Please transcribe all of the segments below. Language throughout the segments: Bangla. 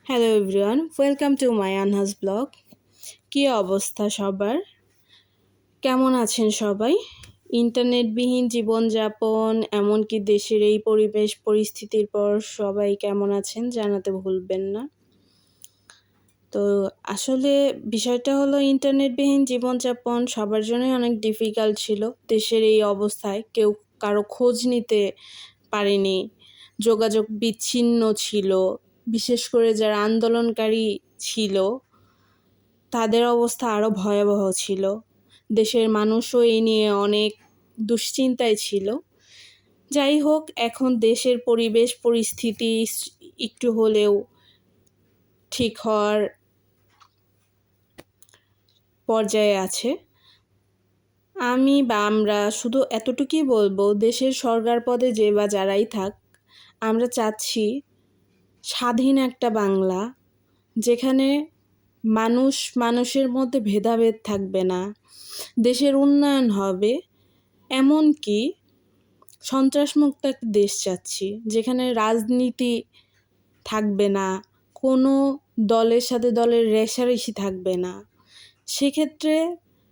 Hello everyone, welcome to my আনহাস ব্লগ। কী অবস্থা সবার? কেমন আছেন সবাই? ইন্টারনেটবিহীন জীবনযাপন, এমনকি দেশের এই পরিবেশ পরিস্থিতির পর সবাই কেমন আছেন জানাতে ভুলবেন না। তো আসলে বিষয়টা হলো, ইন্টারনেটবিহীন জীবনযাপন সবার জন্যই অনেক ডিফিকাল্ট ছিল। দেশের এই অবস্থায় কেউ কারো খোঁজ নিতে পারেনি, যোগাযোগ বিচ্ছিন্ন ছিল। বিশেষ করে যারা আন্দোলনকারী ছিল তাদের অবস্থা আরও ভয়াবহ ছিল। দেশের মানুষও এই নিয়ে অনেক দুশ্চিন্তায় ছিল। যাই হোক, এখন দেশের পরিবেশ পরিস্থিতি একটু হলেও ঠিক হওয়ার পর্যায়ে আছে। আমরা শুধু এতটুকুই বলবো, দেশের সরকার পদে যে বা যারাই থাক, আমরা চাচ্ছি স্বাধীন একটা বাংলা, যেখানে মানুষ মানুষের মধ্যে ভেদাভেদ থাকবে না, দেশের উন্নয়ন হবে। এমনকি সন্ত্রাসমুক্ত একটা দেশ চাচ্ছি, যেখানে রাজনীতি থাকবে না, কোনো দলের সাথে দলের রেষারেষি থাকবে না। সেক্ষেত্রে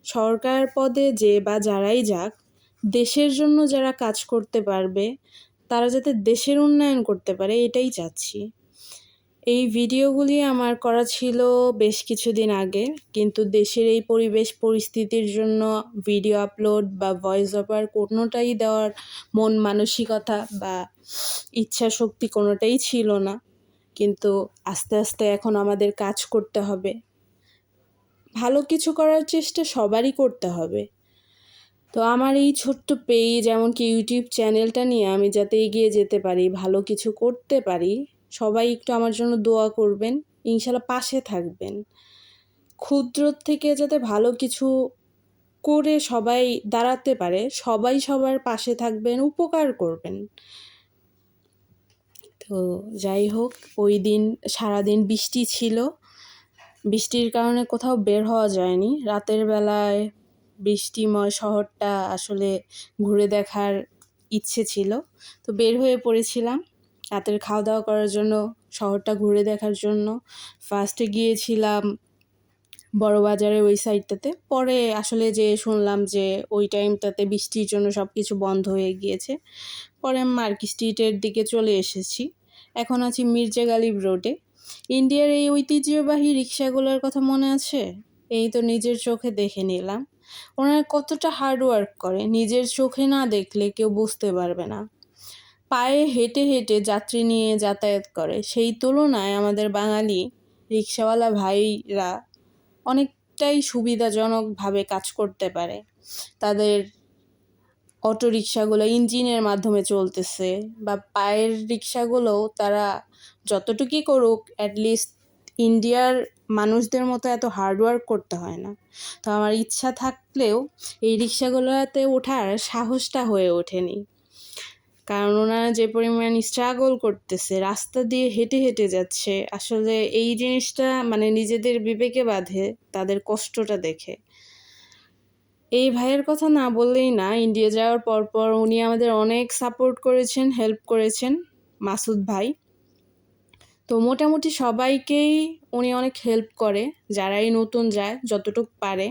সরকার পদে যে বা যারাই যাক, দেশের জন্য যারা কাজ করতে পারবে তারা যাতে দেশের উন্নয়ন করতে পারে, এটাই চাচ্ছি। এই ভিডিওগুলি আমার করা ছিল বেশ কিছুদিন আগে, কিন্তু দেশের এই পরিবেশ পরিস্থিতির জন্য ভিডিও আপলোড বা ভয়েস ওভার কোনোটাই দেওয়ার মন মানসিকতা বা ইচ্ছা শক্তি কোনোটাই ছিল না। কিন্তু আস্তে আস্তে এখন আমাদের কাজ করতে হবে, ভালো কিছু করার চেষ্টা সবারই করতে হবে। তো আমার এই ছোট্ট পেজ, এমনকি ইউটিউব চ্যানেলটা নিয়ে আমি যাতে এগিয়ে যেতে পারি, ভালো কিছু করতে পারি, সবাই একটু আমার জন্য দোয়া করবেন, ইনশাল্লাহ পাশে থাকবেন। ক্ষুদ্র থেকে যাতে ভালো কিছু করে সবাই দাঁড়াতে পারে, সবাই সবার পাশে থাকবেন, উপকার করবেন। তো যাই হোক, ওই দিন সারাদিন বৃষ্টি ছিল। বৃষ্টির কারণে কোথাও বের হওয়া যায়নি। রাতের বেলায় বৃষ্টিময় শহরটা আসলে ঘুরে দেখার ইচ্ছে ছিল, তো বের হয়ে পড়েছিলাম রাতের খাওয়া দাওয়া করার জন্য, শহরটা ঘুরে দেখার জন্য। ফার্স্টে গিয়েছিলাম বড় বাজারের ওই সাইডটাতে, পরে আসলে যে শুনলাম যে ওই টাইমটাতে বৃষ্টির জন্য সব কিছু বন্ধ হয়ে গিয়েছে। পরে মার্কেট স্ট্রিটের দিকে চলে এসেছি। এখন আছি মির্জা গালিব রোডে। ইন্ডিয়ার এই ঐতিহ্যবাহী রিক্সাগুলোর কথা মনে আছে? এই তো নিজের চোখে দেখে নিলাম ওনারা কতটা হার্ড ওয়ার্ক করে, নিজের চোখে না দেখলে কেউ বুঝতে পারবে না। পায়ে হেঁটে হেঁটে যাত্রী নিয়ে যাতায়াত করে, সেই তুলনায় আমাদের বাঙালি রিক্সাওয়ালা ভাইরা অনেকটাই সুবিধাজনকভাবে কাজ করতে পারে। তাদের অটো রিক্সাগুলো ইঞ্জিনের মাধ্যমে চলতেছে, বা পায়ের রিক্সাগুলোও তারা যতটুকুই করুক, অ্যাটলিস্ট ইন্ডিয়ার মানুষদের মতো এত হার্ডওয়ার্ক করতে হয় না। তো আমার ইচ্ছা থাকলেও এই রিক্সাগুলোতে ওঠার সাহসটা হয়ে ওঠেনি, কারণ ওনারা যে পরিমাণ স্ট্রাগল করতেছে, রাস্তা দিয়ে হেঁটে হেঁটে যাচ্ছে, আসলে এই জিনিসটা মানে নিজেদের বিবেকে বাধে তাদের কষ্টটা দেখে। এই ভাইয়ের কথা না বললেই না, ইন্ডিয়া যাওয়ার পর উনি আমাদের অনেক সাপোর্ট করেছেন, হেল্প করেছেন, মাসুদ ভাই। তো মোটামুটি সবাইকেই উনি অনেক হেল্প করে, যারাই নতুন যায় যতটুকু পারে।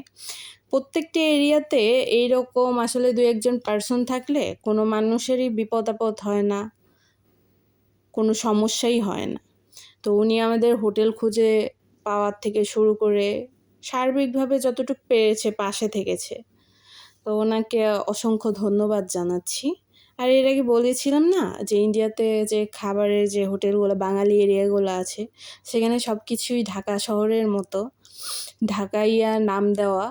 প্রত্যেকটি এরিয়াতে এইরকম আসলে দু একজন পার্সন থাকলে কোনো মানুষেরই বিপদ আপদ হয় না, কোনো সমস্যাই হয় না। তো উনি আমাদের হোটেল খুঁজে পাওয়ার থেকে শুরু করে সার্বিকভাবে যতটুকু পেরেছে পাশে থেকেছে। তো ওনাকে অসংখ্য ধন্যবাদ জানাচ্ছি। আর এর আগে বলেছিলাম না যে ইন্ডিয়াতে যে খাবারের যে হোটেলগুলো, বাঙালি এরিয়াগুলো আছে, সেখানে সব কিছুই ঢাকা শহরের মতো, ঢাকাইয়া নাম দেওয়া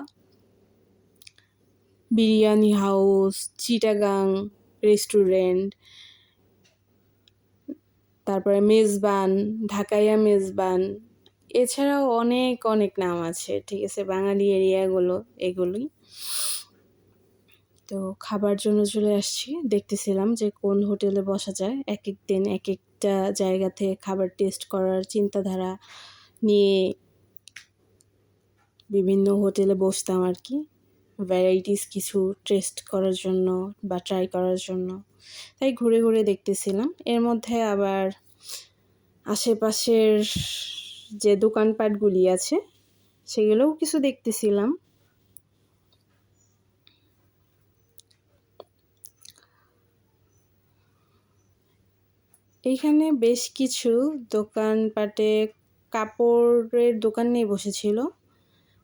বিরিয়ানি হাউস, চিটাগাং রেস্টুরেন্ট, তারপরে মেজবান, ঢাকাইয়া মেজবান, এছাড়াও অনেক অনেক নাম আছে, ঠিক আছে, বাঙালি এরিয়াগুলো এগুলোই। তো খাবার জন্য চলে আসছি, দেখতেছিলাম যে কোন হোটেলে বসা যায়। এক এক দিন এক একটা জায়গা থেকে খাবার টেস্ট করার চিন্তাধারা নিয়ে বিভিন্ন হোটেলে বসতাম আর কি, ভ্যারাইটিস কিছু টেস্ট করার জন্য বা ট্রাই করার জন্য। তাই ঘুরে ঘুরে দেখতেছিলাম। এর মধ্যে আবার আশেপাশের যে দোকানপাটগুলি আছে সেগুলোও কিছু দেখতেছিলাম। এইখানে বেশ কিছু দোকানপাটে কাপড়ের দোকান নিয়ে বসেছিল,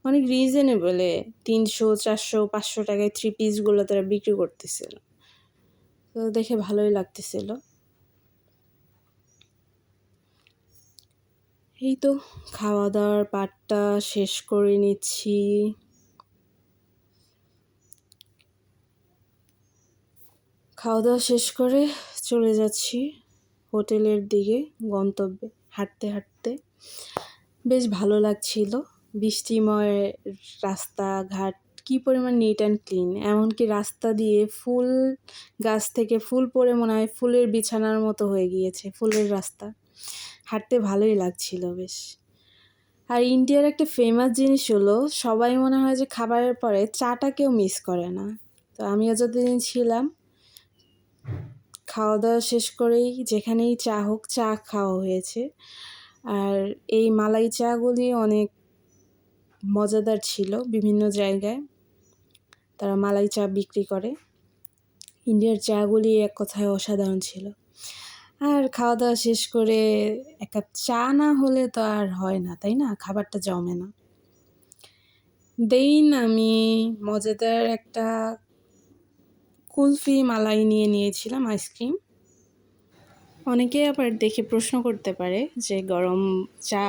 অনেক রিজনেবলে 300, 400, 500 টাকায় 3 পিসগুলো তারা বিক্রি করতেছিল। তো দেখে ভালোই লাগতেছিল। এই তো খাওয়া দাওয়ার পাটটা শেষ করে নিচ্ছি। খাওয়া দাওয়া শেষ করে চলে যাচ্ছি হোটেলের দিকে, গন্তব্যে হাঁটতে হাঁটতে। বেশ ভালো লাগছিল, বৃষ্টিময় রাস্তাঘাট, কী পরিমাণ নিট অ্যান্ড ক্লিন। এমনকি রাস্তা দিয়ে ফুল গাছ থেকে ফুল পড়ে মনে হয় ফুলের বিছানার মতো হয়ে গিয়েছে, ফুলের রাস্তা। হাঁটতে ভালোই লাগছিল বেশ। আর ইন্ডিয়ার একটা ফেমাস জিনিস হলো, সবাই মনে হয় যে খাবারের পরে চাটা কেউ মিস করে না। তো আমিও যতদিন ছিলাম খাওয়া দাওয়া শেষ করেই যেখানেই চা হোক চা খাওয়া হয়েছে। আর এই মালাই চাগুলি অনেক মজাদার ছিল। বিভিন্ন জায়গায় তারা মালাই চা বিক্রি করে। ইন্ডিয়ার চাগুলি এক কথায় অসাধারণ ছিল। আর খাওয়া দাওয়া শেষ করে এক কাপ চা না হলে তো আর হয় না, তাই না? খাবারটা জমে না। দেন আমি মজাদার একটা কুলফি মালাই নিয়েছিলাম, আইসক্রিম। অনেকে আবার দেখে প্রশ্ন করতে পারে যে গরম চা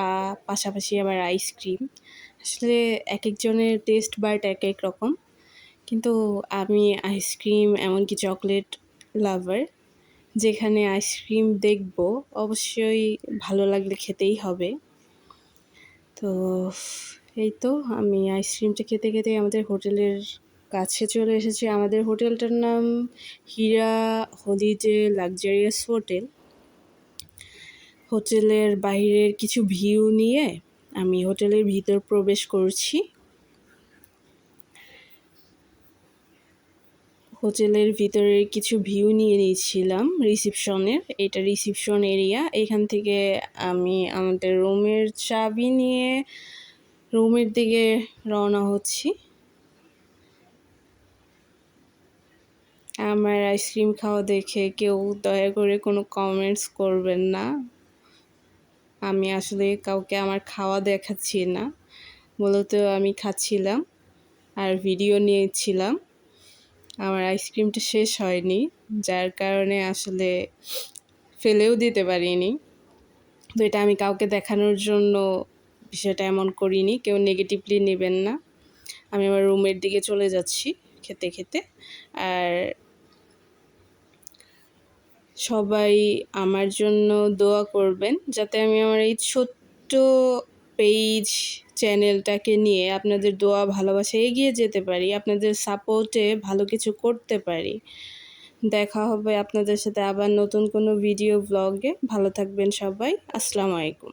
পাশাপাশি আবার আইসক্রিম, আসলে এক একজনের টেস্ট বাট এক এক রকম। কিন্তু আমি আইসক্রিম এমনকি চকলেট লাভার, যেখানে আইসক্রিম দেখব অবশ্যই ভালো লাগলে খেতেই হবে। তো এই তো আমি আইসক্রিমটা খেতে খেতে আমাদের হোটেলের কাছে চলে এসেছি। আমাদের হোটেলটার নাম হীরা হলিডে লাক্সারিয়াস হোটেল। হোটেলের বাইরের কিছু ভিউ নিয়ে আমি হোটেলের ভিতর প্রবেশ করছি। হোটেলের ভিতরের কিছু ভিউ নিয়ে নিয়েছিলাম রিসিপশনের। এটা রিসিপশন এরিয়া। এখান থেকে আমি আমাদের রুমের চাবি নিয়ে রুমের দিকে রওনা হচ্ছি। আমার আইসক্রিম খাওয়া দেখে কেউ দয়া করে কোনো কমেন্টস করবেন না। আমি আসলে কাউকে আমার খাওয়া দেখাচ্ছি না, মূলত আমি খাচ্ছিলাম আর ভিডিও নিয়েছিলাম। আমার আইসক্রিমটা শেষ হয়নি, যার কারণে আসলে ফেলেও দিতে পারিনি। তো এটা আমি কাউকে দেখানোর জন্য বিষয়টা এমন করিনি, কেউ নেগেটিভলি নেবেন না। আমি আমার রুমের দিকে চলে যাচ্ছি খেতে খেতে। আর সবাই আমার জন্য দোয়া করবেন যাতে আমি আমার এই ছোট্ট পেজ চ্যানেলটাকে নিয়ে আপনাদের দোয়া ভালোবাসা এগিয়ে যেতে পারি, আপনাদের সাপোর্টে ভালো কিছু করতে পারি। দেখা হবে আপনাদের সাথে আবার নতুন কোনো ভিডিও ব্লগে। ভালো থাকবেন সবাই। আসসালামু আলাইকুম।